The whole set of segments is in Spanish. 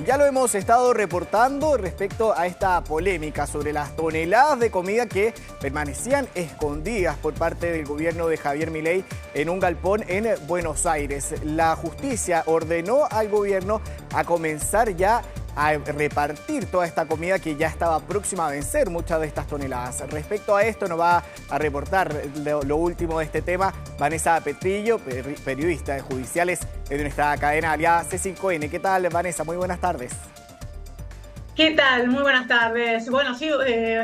Ya lo hemos estado reportando respecto a esta polémica sobre las toneladas de comida que permanecían escondidas por parte del gobierno de Javier Milei en un galpón en Buenos Aires. La justicia ordenó al gobierno a comenzar ya a repartir toda esta comida que ya estaba próxima a vencer muchas de estas toneladas. Respecto a esto nos va a reportar lo último de este tema Vanessa Petrillo, periodista de Judiciales de nuestra cadena aliada C5N. ¿Qué tal, Vanessa? Muy buenas tardes. ¿Qué tal? Muy buenas tardes. Bueno, sí,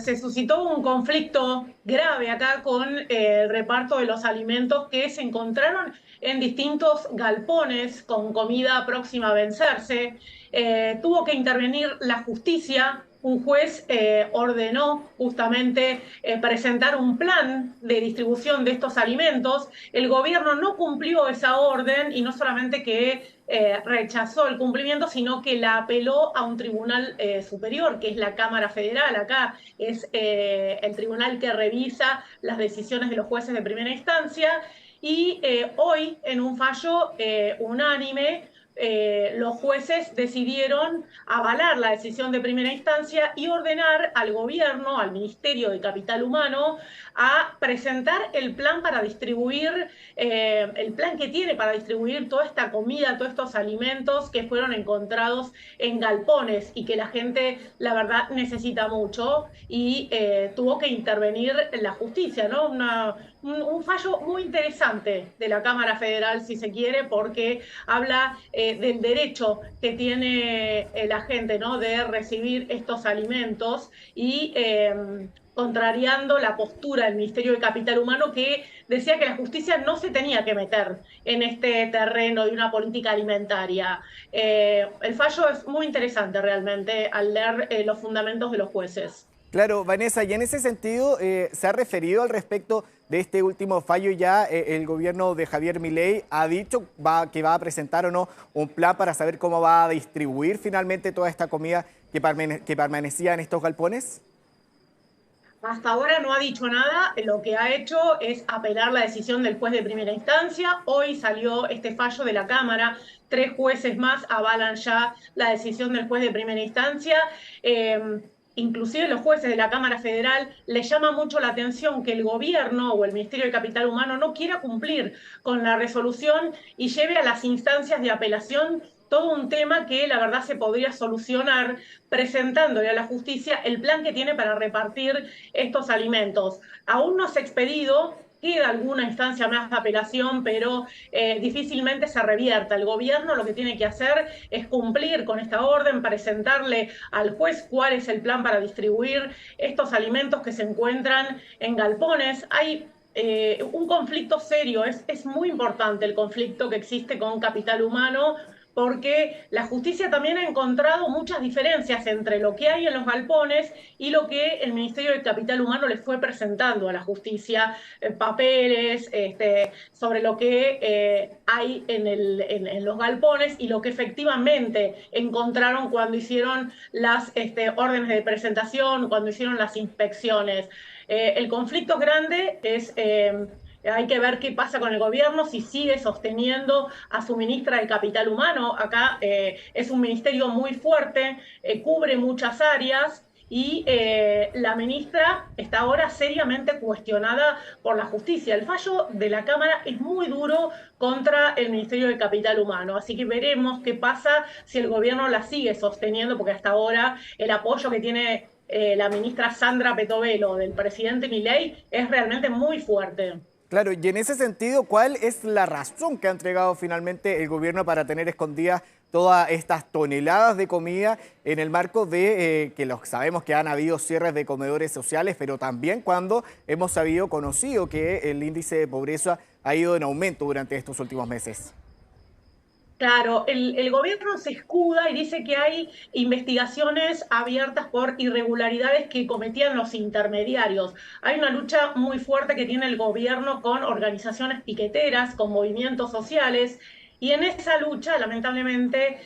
se suscitó un conflicto grave acá con el reparto de los alimentos que se encontraron en distintos galpones con comida próxima a vencerse. Tuvo que intervenir la justicia. Un juez ordenó justamente presentar un plan de distribución de estos alimentos. El gobierno no cumplió esa orden y no solamente que rechazó el cumplimiento, sino que la apeló a un tribunal superior, que es la Cámara Federal. Acá es el tribunal que revisa las decisiones de los jueces de primera instancia. Y hoy, en un fallo unánime, los jueces decidieron avalar la decisión de primera instancia y ordenar al gobierno, al Ministerio de Capital Humano, a presentar el plan para distribuir, el plan que tiene para distribuir toda esta comida, todos estos alimentos que fueron encontrados en galpones y que la gente, la verdad, necesita mucho, y tuvo que intervenir la justicia, ¿no? Un fallo muy interesante de la Cámara Federal, si se quiere, porque habla del derecho que tiene la gente, ¿no?, de recibir estos alimentos y contrariando la postura del Ministerio de Capital Humano, que decía que la justicia no se tenía que meter en este terreno de una política alimentaria. El fallo es muy interesante realmente al leer los fundamentos de los jueces. Claro, Vanessa, y en ese sentido, ¿se ha referido al respecto de este último fallo ya? El gobierno de Javier Milei ha dicho que va a presentar o no un plan para saber cómo va a distribuir finalmente toda esta comida que permanecía en estos galpones. Hasta ahora no ha dicho nada, lo que ha hecho es apelar la decisión del juez de primera instancia. Hoy salió este fallo de la Cámara, 3 jueces más avalan ya la decisión del juez de primera instancia. Inclusive los jueces de la Cámara Federal les llama mucho la atención que el gobierno o el Ministerio de Capital Humano no quiera cumplir con la resolución y lleve a las instancias de apelación todo un tema que la verdad se podría solucionar presentándole a la justicia el plan que tiene para repartir estos alimentos. Aún no se ha expedido, queda alguna instancia más de apelación, pero difícilmente se revierta. El gobierno lo que tiene que hacer es cumplir con esta orden, presentarle al juez cuál es el plan para distribuir estos alimentos que se encuentran en galpones. Hay un conflicto serio, es muy importante el conflicto que existe con Capital Humano, porque la justicia también ha encontrado muchas diferencias entre lo que hay en los galpones y lo que el Ministerio de Capital Humano les fue presentando a la justicia, papeles sobre lo que hay en los galpones y lo que efectivamente encontraron cuando hicieron las órdenes de presentación, cuando hicieron las inspecciones. El conflicto grande es... hay que ver qué pasa con el gobierno, si sigue sosteniendo a su ministra de Capital Humano. Acá es un ministerio muy fuerte, cubre muchas áreas y la ministra está ahora seriamente cuestionada por la justicia. El fallo de la Cámara es muy duro contra el Ministerio de Capital Humano, así que veremos qué pasa si el gobierno la sigue sosteniendo, porque hasta ahora el apoyo que tiene la ministra Sandra Petovelo del presidente Milei es realmente muy fuerte. Claro, y en ese sentido, ¿cuál es la razón que ha entregado finalmente el gobierno para tener escondidas todas estas toneladas de comida en el marco de que sabemos que han habido cierres de comedores sociales, pero también cuando hemos conocido que el índice de pobreza ha ido en aumento durante estos últimos meses? Claro, el gobierno se escuda y dice que hay investigaciones abiertas por irregularidades que cometían los intermediarios. Hay una lucha muy fuerte que tiene el gobierno con organizaciones piqueteras, con movimientos sociales. Y en esa lucha, lamentablemente,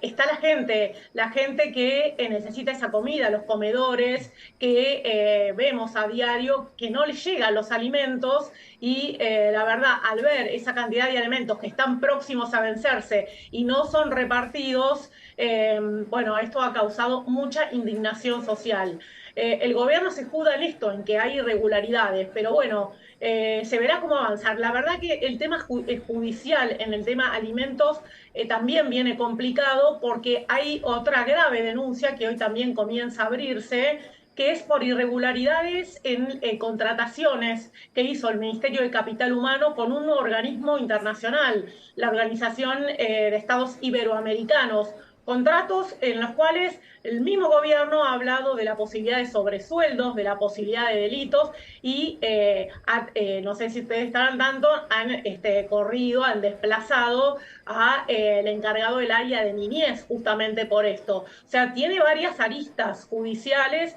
está la gente que necesita esa comida, los comedores, que vemos a diario que no les llegan los alimentos y la verdad, al ver esa cantidad de alimentos que están próximos a vencerse y no son repartidos, Bueno, esto ha causado mucha indignación social. El gobierno se escuda en esto, en que hay irregularidades, pero bueno, se verá cómo avanzar. La verdad que el tema judicial en el tema alimentos también viene complicado porque hay otra grave denuncia que hoy también comienza a abrirse, que es por irregularidades en contrataciones que hizo el Ministerio de Capital Humano con un organismo internacional, la Organización de Estados Iberoamericanos, contratos en los cuales el mismo gobierno ha hablado de la posibilidad de sobresueldos, de la posibilidad de delitos y no sé si ustedes están al tanto, han corrido, han desplazado a el encargado del área de niñez justamente por esto. O sea, tiene varias aristas judiciales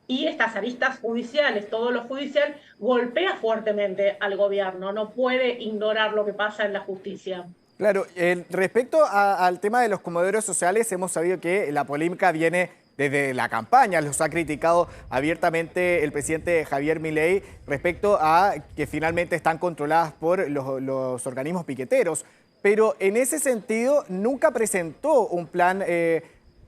y estas aristas judiciales, todo lo judicial, golpea fuertemente al gobierno, no puede ignorar lo que pasa en la justicia. Claro, respecto al tema de los comedores sociales, hemos sabido que la polémica viene desde la campaña, los ha criticado abiertamente el presidente Javier Milei respecto a que finalmente están controladas por los organismos piqueteros, pero en ese sentido nunca presentó un plan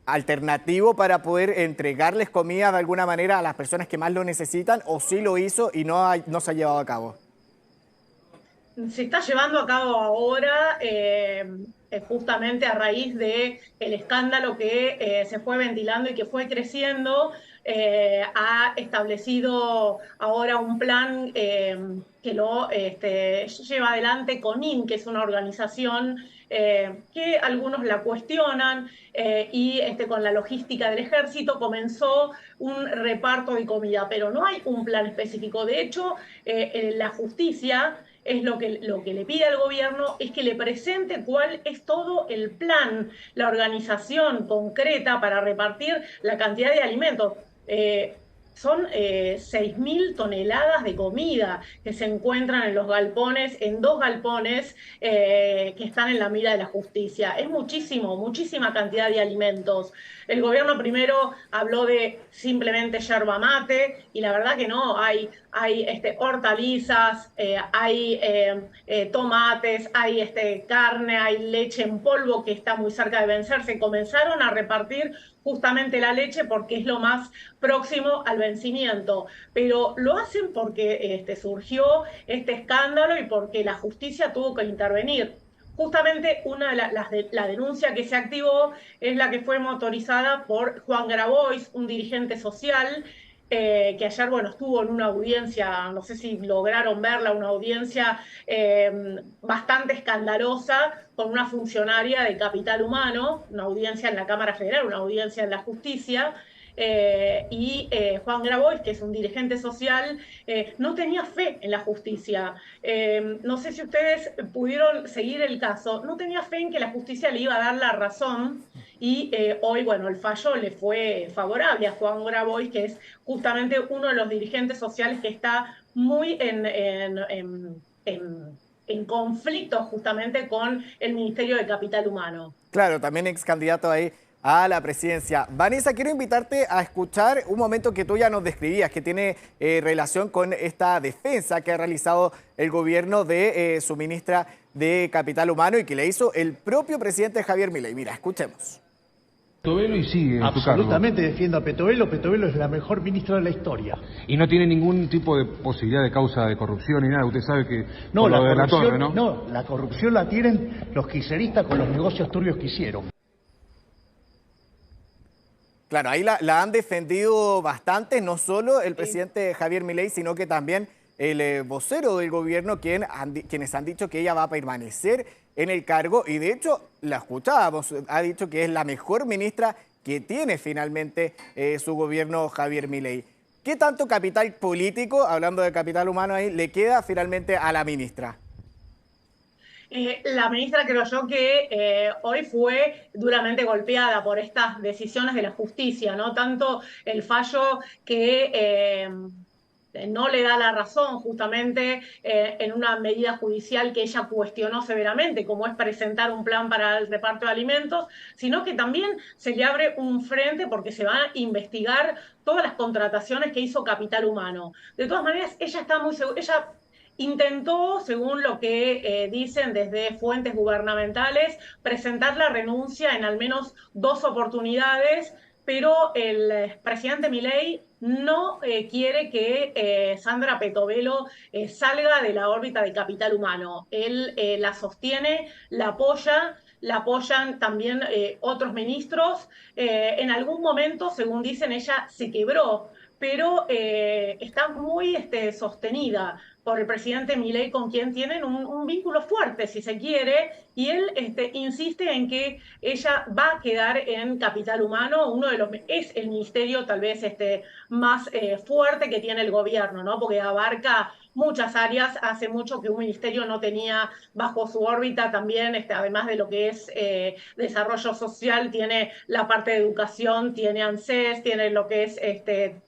alternativo para poder entregarles comida de alguna manera a las personas que más lo necesitan, o sí lo hizo y no se ha llevado a cabo. Se está llevando a cabo ahora justamente a raíz del escándalo que se fue ventilando y que fue creciendo. Ha establecido ahora un plan que lo lleva adelante CONIN, que es una organización que algunos la cuestionan y con la logística del ejército comenzó un reparto de comida, pero no hay un plan específico. De hecho, la justicia es lo que le pide al gobierno es que le presente cuál es todo el plan, la organización concreta para repartir la cantidad de alimentos. Son 6.000 toneladas de comida que se encuentran en los galpones, en 2 galpones que están en la mira de la justicia. Es muchísimo, muchísima cantidad de alimentos. El gobierno primero habló de simplemente yerba mate y la verdad que no, hay hortalizas, hay tomates, hay carne, hay leche en polvo que está muy cerca de vencerse. Comenzaron a repartir justamente la leche porque es lo más próximo al vencimiento, pero lo hacen porque surgió este escándalo y porque la justicia tuvo que intervenir. Justamente una de la denuncia que se activó es la que fue motorizada por Juan Grabois, un dirigente social, que ayer, bueno, estuvo en una audiencia, no sé si lograron verla, una audiencia bastante escandalosa con una funcionaria de Capital Humano, una audiencia en la Cámara Federal, una audiencia en la justicia, Juan Grabois, que es un dirigente social, no tenía fe en la justicia. No sé si ustedes pudieron seguir el caso, no tenía fe en que la justicia le iba a dar la razón y hoy, bueno, el fallo le fue favorable a Juan Grabois, que es justamente uno de los dirigentes sociales que está muy en conflicto justamente con el Ministerio de Capital Humano. Claro, también ex candidato ahí a la presidencia. Vanessa, quiero invitarte a escuchar un momento que tú ya nos describías, que tiene relación con esta defensa que ha realizado el gobierno de su ministra de Capital Humano y que le hizo el propio presidente Javier Milei. Mira, escuchemos. Petovelo y sigue en tu cargo. Absolutamente defiendo a Petovelo. Petovelo es la mejor ministra de la historia. Y no tiene ningún tipo de posibilidad de causa de corrupción ni nada. Usted sabe que no, por la lo de corrupción, la torre, ¿no? No, la corrupción la tienen los kirchneristas con los negocios turbios que hicieron. Claro, ahí la han defendido bastante, no solo el presidente Javier Milei, sino que también el vocero del gobierno, quienes han dicho que ella va a permanecer en el cargo, y de hecho, la escuchábamos, ha dicho que es la mejor ministra que tiene finalmente su gobierno Javier Milei. ¿Qué tanto capital político, hablando de capital humano ahí, le queda finalmente a la ministra? La ministra creo yo que hoy fue duramente golpeada por estas decisiones de la justicia, ¿no? Tanto el fallo que no le da la razón justamente en una medida judicial que ella cuestionó severamente, como es presentar un plan para el reparto de alimentos, sino que también se le abre un frente porque se van a investigar todas las contrataciones que hizo Capital Humano. De todas maneras, ella está muy segura, ella intentó, según lo que dicen desde fuentes gubernamentales, presentar la renuncia en al menos 2 oportunidades, pero el presidente Milei no quiere que Sandra Petovelo salga de la órbita de Capital Humano. Él la sostiene, la apoyan también otros ministros. En algún momento, según dicen, ella se quebró, pero está muy sostenida por el presidente Milei, con quien tienen un vínculo fuerte, si se quiere, y él insiste en que ella va a quedar en Capital Humano, es el ministerio tal vez más fuerte que tiene el gobierno, ¿no? Porque abarca muchas áreas. Hace mucho que un ministerio no tenía bajo su órbita también, además de lo que es desarrollo social, tiene la parte de educación, tiene ANSES, tiene lo que es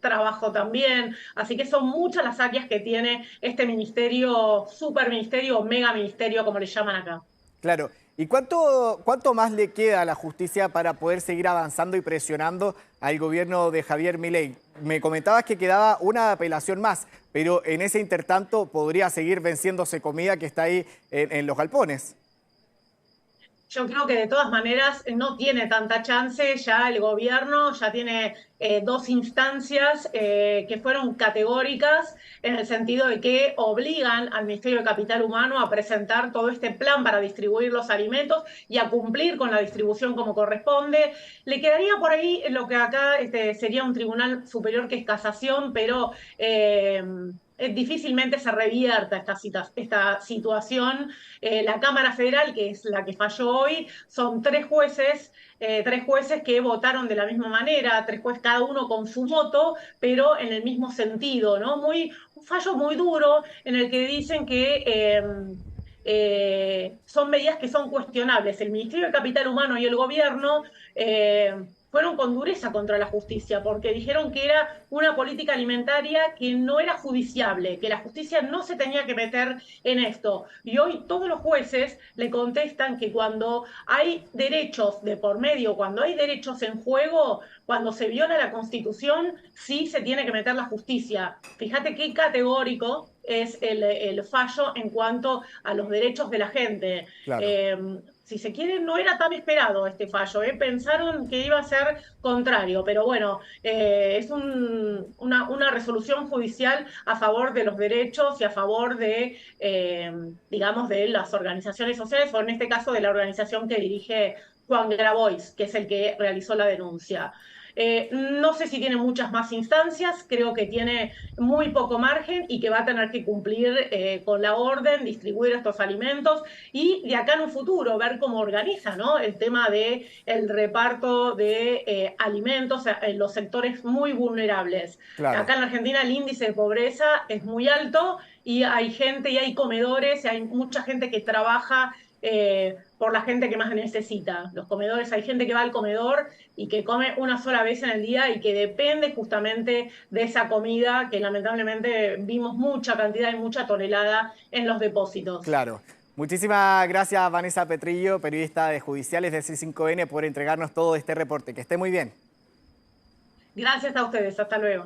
trabajo también. Así que son muchas las áreas que tiene este ministerio, superministerio o mega ministerio, como le llaman acá. Claro. ¿Y cuánto más le queda a la justicia para poder seguir avanzando y presionando al gobierno de Javier Milei? Me comentabas que quedaba una apelación más, pero en ese intertanto podría seguir venciéndose comida que está ahí en los galpones. Yo creo que de todas maneras no tiene tanta chance. Ya el gobierno ya tiene 2 instancias que fueron categóricas, en el sentido de que obligan al Ministerio de Capital Humano a presentar todo este plan para distribuir los alimentos y a cumplir con la distribución como corresponde. Le quedaría por ahí lo que acá sería un tribunal superior, que es casación, pero difícilmente se revierta esta situación. La Cámara Federal, que es la que falló hoy, son 3 jueces que votaron de la misma manera, 3 jueces cada uno con su voto, pero en el mismo sentido, ¿no? Un fallo muy duro, en el que dicen que son medidas que son cuestionables. El Ministerio de Capital Humano y el gobierno fueron con dureza contra la justicia, porque dijeron que era una política alimentaria que no era judiciable, que la justicia no se tenía que meter en esto. Y hoy todos los jueces le contestan que cuando hay derechos de por medio, cuando hay derechos en juego, cuando se viola la Constitución, sí se tiene que meter la justicia. Fíjate qué categórico es el fallo en cuanto a los derechos de la gente. Claro. Si se quiere, no era tan esperado este fallo. Pensaron que iba a ser contrario, pero bueno, es una resolución judicial a favor de los derechos y a favor de, digamos, de las organizaciones sociales, o en este caso de la organización que dirige Juan Grabois, que es el que realizó la denuncia. No sé si tiene muchas más instancias, creo que tiene muy poco margen y que va a tener que cumplir con la orden, distribuir estos alimentos y de acá en un futuro ver cómo organiza, ¿no?, el tema del reparto de alimentos en los sectores muy vulnerables. Claro. Acá en la Argentina el índice de pobreza es muy alto y hay gente y hay comedores y hay mucha gente que trabaja por la gente que más necesita. Los comedores, hay gente que va al comedor y que come una sola vez en el día y que depende justamente de esa comida, que lamentablemente vimos mucha cantidad y mucha tonelada en los depósitos. Claro. Muchísimas gracias, Vanessa Petrillo, periodista de Judiciales de C5N, por entregarnos todo este reporte. Que esté muy bien. Gracias a ustedes. Hasta luego.